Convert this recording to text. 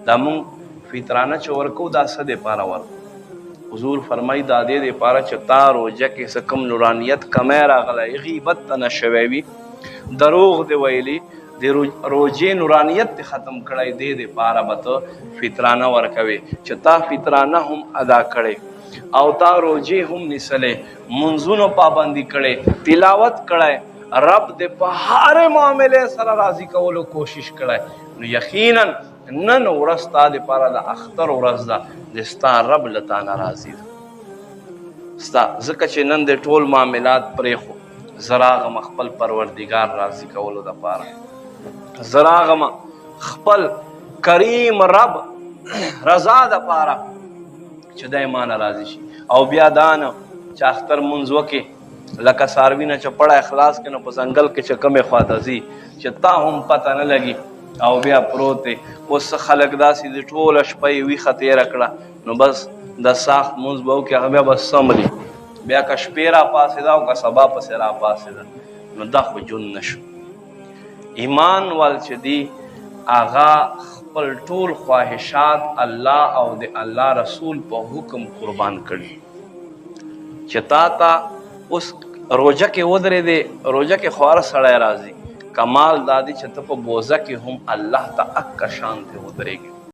دا مونږ فطرانه چې ورکو دا څه دپاره ورکو؟ حضور فرمایي دا دې دپاره چې تا روژه کې څه کوم نورانیت کمی راغلی، غیبت ته نه شوی وي، دروغ دې ویلي، د روژې نورانیت دې ختم کړی، دې دپاره به ته فطرانه ورکوې چې تا فطرانه هم ادا کړی او تا روژې هم نیسلی، منځونو پابندي کړی، تلاوت کړی، رب دې په هرې معاملې سره راضي کولو کوشش کړی، نو یقینا نن ورځ تا دپاره د اختر ورځ ده، د ستا رب له تا نه راضي ده ستا، ځکه چې نن د ټول معاملات پرېښو، زه راغم خپل پروردګار راضي کولو دپاره، زه راغم خپل کریم رب رضا دپاره چې دی ما نه راضي شي. او بیا دا نه چې اختر مونځ وکې لکه څاروي نه چې پړی خلاص کړي نو په ځنګل کې چې کومې خواته ځي چې تا هم پته نه لګي او بیا پروت دی. اوس خلک داسې د ټوله شپه یې ویښه تېره کړه نو بس د ساخت مونځ به وکړي، هغه بیا به څمري، بیا که شپې را پاڅېده او که سبا پسې را پاڅېده نو دا خو ژوند نه شو. ایمان وال چې دی هغه خپل ټول خواهشات الله او د الله رسول په حکم قربان کړي چې تا ته اوس روژه کې ودرېدې، روژه کې خو هر سړی راځي، کمال دا دی چې ته په بوزه کې هم الله ته اکه شان ته ودرېږي.